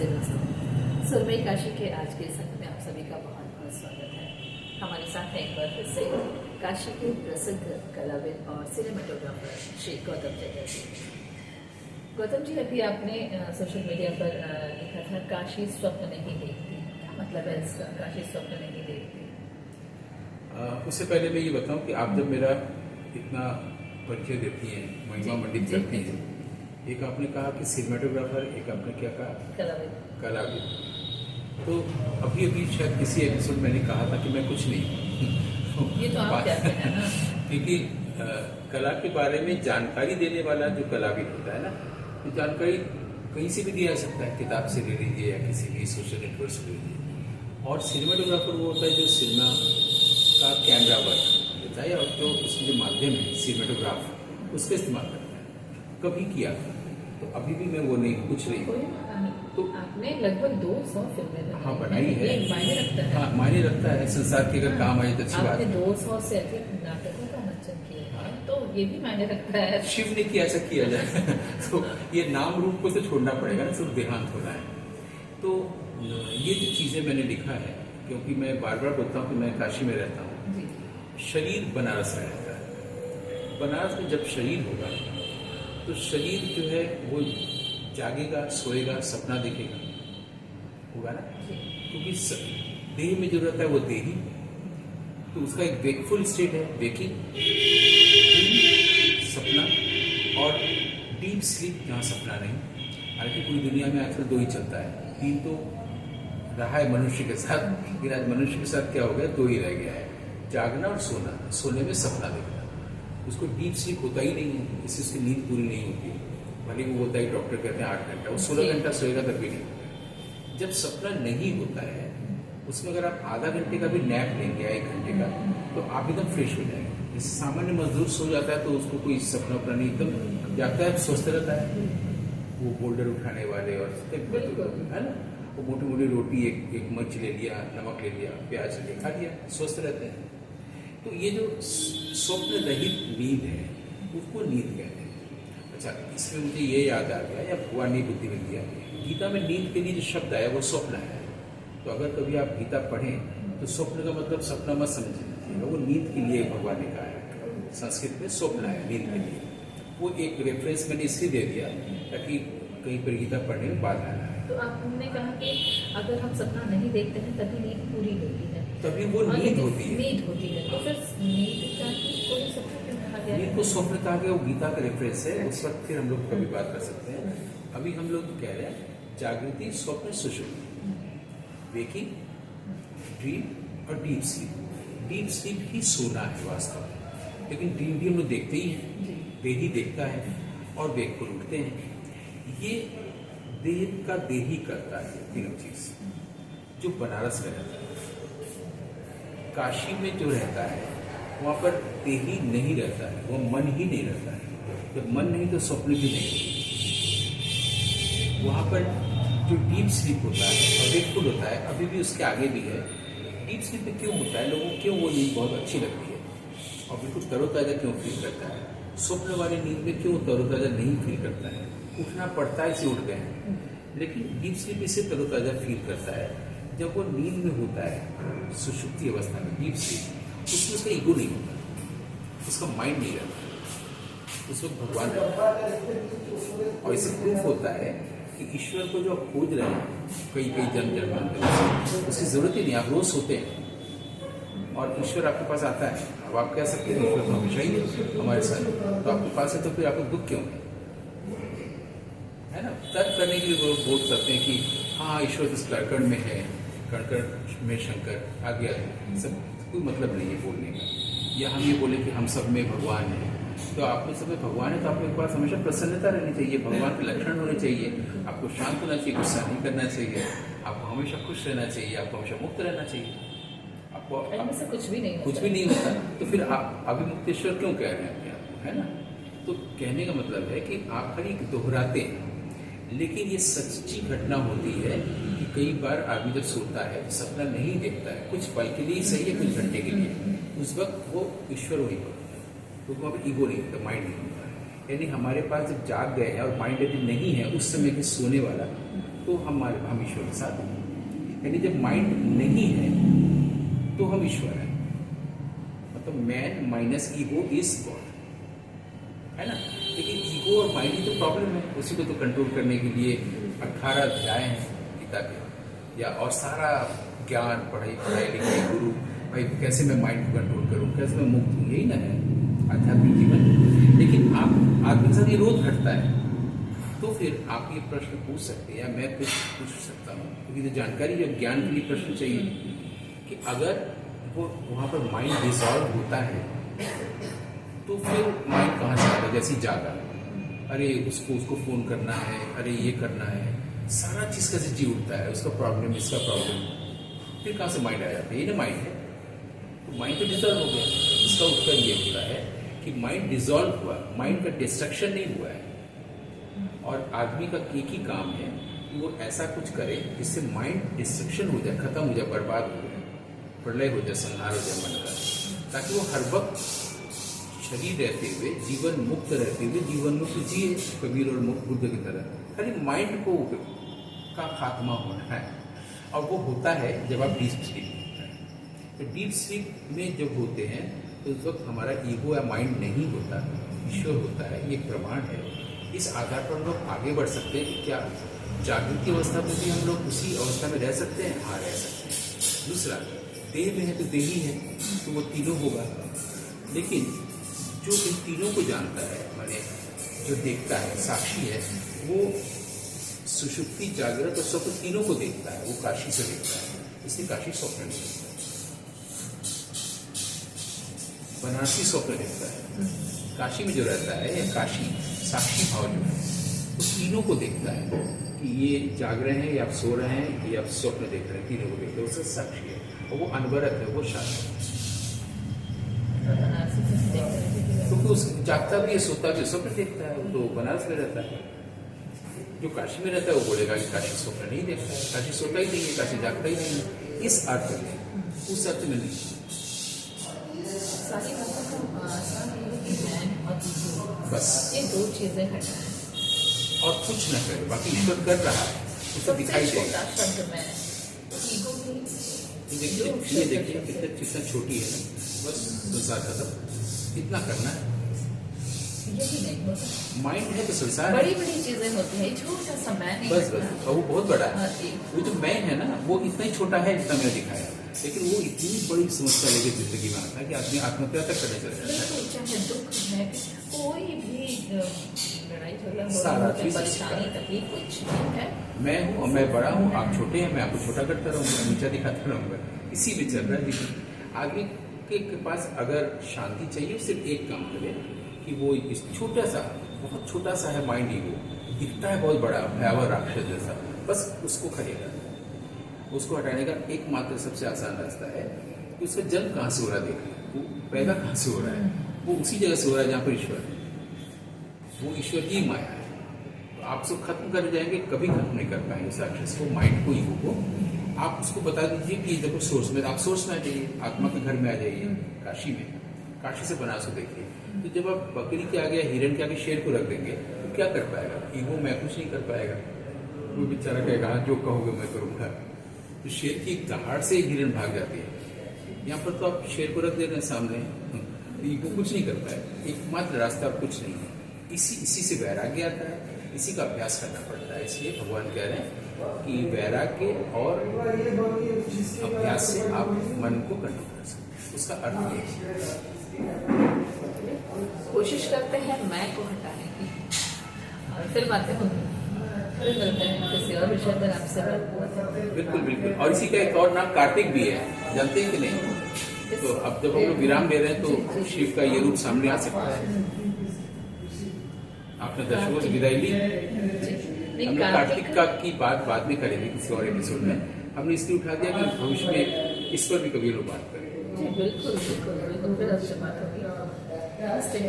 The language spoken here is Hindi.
नमस्ते दोस्तों, सुरमई काशी के आज के संग में आप सभी का बहुत बहुत स्वागत है। हमारे साथ हैं एक बार फिर से काशी के प्रसिद्ध कलाविद और सिनेमेटोग्राफर श्री गौतम चटर्जी। गौतम जी, अभी आपने सोशल मीडिया पर लिखा था काशी स्वप्न नहीं देखती, मतलब है इसका काशी स्वप्न नहीं देखती। उससे पहले मैं ये बताऊं कि आप जब मेरा इतना परिचय देती हैं, महिमा मंडित करती हैं, एक आपने कहा कि सिनेमेटोग्राफर, एक आपने क्या कहा कलाविद। तो अभी अभी शायद किसी एपिसोड मैंने कहा था कि मैं कुछ नहीं ये तो आप कहते हैं ना, क्योंकि कला के बारे में जानकारी देने वाला जो कलाविद होता है ना, तो जानकारी कहीं से भी दिया जा सकता है, किताब से ले लीजिए या किसी भी सोशल नेटवर्क से ले लीजिए। और सिनेमेटोग्राफर वो होता है जो सिनेमा का कैमरा वर्क होता है और जो उसके जो माध्यम है सिनेमेटोग्राफ, उसका इस्तेमाल करता है। कभी किया तो अभी भी मैं वो नहीं, कुछ नहीं। तो आपने लगभग 200 फिल्में हाँ बनाई है, मायने रखता है। हाँ मायने रखता है, संसार के अगर काम आए तो अच्छी बात आपने है। 200 से अधिक नाटकों का मंचन किया है, तो ये भी मायने रखता है। शिव ने किया, ऐसा किया जाए तो ये नाम रूप को तो छोड़ना पड़ेगा ना, सिर्फ देहांत होना है। तो ये जो चीजें मैंने लिखा है, क्योंकि मैं बार बार बोलता हूँ कि मैं काशी में रहता हूँ, शरीर बनारस में रहता है। बनारस में जब शरीर होगा तो शरीर जो है वो जागेगा, सोएगा, सपना देखेगा, होगा ना, क्योंकि देह में जो रहता है वो देही, तो उसका एक वेकफुल स्टेट है, वेकिंग, सपना और डीप स्लीप, जहाँ सपना नहीं। हालांकि पूरी दुनिया में आजकल दो ही चलता है, तीन तो रहा है मनुष्य के साथ, लेकिन आज मनुष्य के साथ क्या हो गया, दो ही रह गया है, जागना और सोना। सोने में सपना देखना, उसको डीप स्लीप होता ही नहीं है, इससे उसकी नींद पूरी नहीं होती है। भले वो होता है, डॉक्टर कहते हैं 8 घंटा, वो 16 घंटा सोएगा तब भी नहीं होता। जब सपना नहीं होता है, उसमें अगर आप आधा घंटे का भी नैप लेंगे या 1 घंटे का, तो आप एकदम फ्रेश हो जाएंगे। जैसे सामान्य मजदूर सो जाता है तो उसको कोई सपना अपना नहीं, एकदम जागता है, स्वस्थ रहता है। वो बोल्डर उठाने वाले और है ना, वो मोटी मोटी रोटी, एक मिर्च ले लिया, नमक ले लिया, प्याज ले खा लिया, स्वस्थ रहते हैं। तो ये जो स्वप्न रहित नींद है, उसको नींद कहते हैं। अच्छा, इसमें मुझे ये याद आ गया, या भगवान ने बुद्धि में दिया, गीता में नींद के लिए जो शब्द आया वो स्वप्न है। तो अगर कभी आप गीता पढ़ें तो स्वप्न का मतलब सपना मत समझिए, वो नींद के लिए भगवान ने कहा है। संस्कृत में स्वप्न है नींद के लिए। वो एक रेफरेंस मैंने इसलिए दे दिया ताकि कहीं पर गीता पढ़ने में बाधा ना आए। तो आपने कहा कि अगर हम सपना नहीं देखते हैं तभी नींद पूरी होती है, तभी वो नींद होती है। नींद होती है, तो फिर नींद का ही कोई सपना क्यों कहा गया? नींद को स्वप्न कहा गया, वो गीता का रेफरेंस है। उस वक्त फिर हम लोग कभी बात कर सकते हैं। अभी हम लोग कह रहे हैं जागृति, स्वप्न, सुषुप्ति, वेकिंग, ड्रीम और डीप स्लीप। डीप स्लीप ही सोना है वास्तव में, लेकिन ड्रीम भी हम लोग देखते ही हैं, देही देखता है और वेग को उठते हैं। ये देह का देही करता है तीनों चीज। जो बनारस में रहता है, काशी में जो रहता है, वहां पर देही नहीं रहता है, वो मन ही नहीं रहता है। जब मन नहीं तो स्वप्न भी नहीं। वहां पर जो डीप स्लीप होता है और वेकफुल होता है, अभी भी उसके आगे भी है। डीप स्लीप में क्यों होता है, लोगों को क्यों वो नींद बहुत अच्छी लगती है और बिल्कुल तरोताजा क्यों फील करता है? स्वप्न वाली नींद में क्यों तरोताजा नहीं फील करता है? उठना पड़ता है, इसे उठ गए हैं, लेकिन डीप स्लीप इसे तरोताजा फील करता है जब वो नींद में होता है, सुषुप्ति अवस्था में, डीप स्लीप। उसमें उसका ईगो नहीं होता, उसका माइंड नहीं रहता, उस वक्त भगवान रहता है। और इससे प्रूफ होता है कि ईश्वर को जो आप खोज रहे हैं कई कई जन्म जन्मांतर, उसकी जरूरत ही नहीं। आप रोज सोते हैं और ईश्वर आपके पास आता है। अब आप कह सकते हैं ईश्वर तो हमेशा ही है हमारे साथ, तो आपके पास है तो फिर आपको दुख क्यों है ना? तर्क करने के लिए वो बोल सकते हैं कि हाँ ईश्वर इस कड़कड़ में है, कड़कड़ में शंकर आ गया है, सब कोई मतलब नहीं है बोलने का। या हम ये बोले कि हम सब में भगवान है, तो आप में सब में भगवान है तो आपके पास हमेशा प्रसन्नता रहनी चाहिए, भगवान के लक्षण होने चाहिए। आपको शांत होना चाहिए, गुस्सा नहीं करना चाहिए, आपको हमेशा खुश रहना चाहिए, आपको हमेशा मुक्त रहना चाहिए। आपको से कुछ भी नहीं होता, तो फिर आप अभिमुक्तेश्वर क्यों कह रहे हैं अपने आप को, है ना? तो कहने का मतलब है कि आप खाली दोहराते हैं, लेकिन ये सच्ची घटना होती है कि कई बार आदमी जब सोता है सपना नहीं देखता है, कुछ पल के लिए ही सही है, कुछ घंटे के लिए, उस वक्त वो ईश्वर वही होता है, तो वहाँ पर ईगो नहीं होता, माइंड नहीं होता। यानी हमारे पास जब जाग गए हैं और माइंड यदि नहीं है उस समय के सोने वाला, तो हम ईश्वर के साथ हैं। यानी जब माइंड नहीं है तो हम ईश्वर हैं। मतलब man minus ego is God, है ना। लेकिन ईगो और माइंड की तो प्रॉब्लम है, उसी को तो कंट्रोल करने के लिए 18 अध्याय हैं गीता के, या और सारा ज्ञान पढ़ाई लिखाई गुरु भाई कैसे मैं माइंड को कंट्रोल करूं, कैसे मैं मुक्त हूं, यही ना है आध्यात्मिक जीवन। लेकिन आप आदमी के साथ ये रोज घटता है, तो फिर आप ये प्रश्न पूछ सकते हैं या मैं कुछ पूछ सकता हूँ, क्योंकि तो जानकारी जब ज्ञान के लिए प्रश्न चाहिए कि अगर वो वहाँ पर माइंड डिसॉल्व होता है तो फिर माइंड कहाँ से आता है। जैसे जागा, अरे उसको फोन करना है, अरे ये करना है, सारा चीज कैसे जी उठता है, उसका प्रॉब्लम इसका प्रॉब्लम, फिर कहाँ से माइंड आ जाता है। ये ना माइंड है, तो माइंड तो डिसॉल्व हो गया। इसका उत्तर ये होता है कि माइंड डिसॉल्व हुआ, माइंड का डिस्ट्रक्शन नहीं हुआ है। और आदमी का एक ही काम है कि वो ऐसा कुछ करे जिससे माइंड डिस्ट्रक्शन हो जाए, खत्म हो जाए, बर्बाद हो जाए, प्रलय हो जाए, संहार हो जाए मन का, ताकि वो हर वक्त शरीर रहते हुए, जीवन मुक्त रहते हुए जीवन मुक्त जिए, कबीर और बुद्ध की तरह। खाली माइंड को का खात्मा होना है, और वो होता है जब आप डीप स्लीप होता है। तो डीप स्लीप में जब होते हैं तो उस वक्त हमारा ईगो या माइंड नहीं होता, ईश्वर होता है। ये प्रमाण है। इस आधार पर हम लोग आगे बढ़ सकते हैं कि क्या जागृति अवस्था में भी हम लोग उसी अवस्था में रह सकते हैं? हाँ, रह सकते हैं। दूसरा, देह में है तो देही है, तो वो तीनों होगा। लेकिन जो इन तीनों को जानता है, माने जो देखता है, साक्षी है, वो सुषुप्ति, जागृत और स्वप्न तीनों को देखता है। वो काशी से देखता है, इसलिए काशी स्वप्न नहीं देखता, बनारसी स्वप्न देखता है। काशी में जो रहता है, या काशी साक्षी भाव जो है, वो तीनों को देखता है कि ये जाग रहे हैं या आप सो रहे हैं, या आप स्वप्न देख रहे हैं, तीनों को देखते हैं। उससे साक्षी है, और वो अनवरत है, वो शांत है। क्योंकि उस जागता भी है, सोता भी, स्वप्न देखता है। वो तो बनारस में रहता है। जो काशी में रहता है वो बोलेगा कि काशी स्वप्न नहीं देखता है, काशी सोता ही नहीं है, काशी जागता ही नहीं है। इस अर्थ में, उस अर्थ में नहीं। सारी बातों का आसान है कि मैं और ईगो, बस ये दो चीजें हटाएं और कुछ न करे, बाकी ईश्वर कर रहा है, उसको दिखाई सबसे देगा। छोटा शब्द मैं, ईगो भी ये देखिए कितना छोटी है ना, बस संसार खत्म, इतना करना है। यही नहीं होता। माइंड है तो संसार बड़ी बड़ी चीजें होती है, छोटा सा मैं नहीं बस करता। बस, और वो बहुत बड़ा है। हाँ जी। वो जो मैं है ना, वो इतना ही छोटा है जितना मैंने दिखाया, लेकिन वो इतनी बड़ी समस्या लेके जिंदगी में आता है कि आदमी आत्महत्या तक करने चले जाता है। बिल्कुल, चाहे दुख है, कोई भी लड़ाई झगड़ा हो सारा रहा हो, चीज़ परेशानी तकलीफ कुछ नहीं है, मैं हूँ और मैं बड़ा हूँ, आप छोटे हैं, मैं आपको छोटा करता रहूँगा, नीचा दिखाता रहूँगा। इसी में चल रहा है जीवन। आदमी के पास अगर शांति चाहिए, सिर्फ एक काम करे कि वो इस छोटा सा, बहुत छोटा सा है माइंड, ईगो दिखता है बहुत बड़ा, भयावह राक्षस जैसा, बस उसको खरीदा। उसको हटाने का एकमात्र सबसे आसान रास्ता है कि उसका जन्म कहाँ से हो रहा है, देखिए वो पैदा कहाँ से हो रहा है। वो उसी जगह से हो रहा है जहाँ पर ईश्वर है। वो ईश्वर की माया है। तो आप उसको खत्म कर जाएंगे, कभी खत्म नहीं कर पाएंगे इस राक्षस को, माइंड को, ईगो को। आप उसको बता दीजिए कि देखो सोर्स में, आप सोर्स में आ जाइए, आत्मा के घर में आ जाइए, काशी में, काशी से बनारस को देखिए। तो जब आप बकरी के आगे, हिरण के आगे शेर को रख देंगे तो क्या कर पाएगा? ईगो मैं कुछ नहीं कर पाएगा। वो बेचारा कहेगा जो कहोगे मैं करूँगा। तो शेर की दहाड़ से हिरण भाग जाती है। यहाँ पर तो आप शेर को रख दे रहे हैं सामने, तो ईगो कुछ नहीं कर पाएगा। एकमात्र रास्ता कुछ नहीं है। इसी से वैराग्य आता है, इसी का अभ्यास करना पड़ता है। इसलिए भगवान कह रहे हैं कि वैराग्य और अभ्यास से आप मन को कंट्रोल कर सकते। उसका अर्थ ये है। कोशिश करते हैं मैं को हटाने की, और फिर बातें होंगी। फिर मिलते हैं किसी और विषय पर आपसे बात। बिल्कुल बिल्कुल। और इसी का एक और नाम कार्तिक भी है, जानते हैं कि नहीं? तो अब जब हम लोग विराम ले रहे हैं तो शिव का ये रूप सामने आ सकता है। आपने दर्शकों से विदाई ली। हम लोग कार्तिक का की बात बाद में करेंगे किसी और एपिसोड में। हमने इसलिए उठा दिया कि भविष्य में इस पर भी कभी लोग बात करें। बिल्कुल बिल्कुल बिल्कुल, फिर आपसे बात होगी। नमस्ते।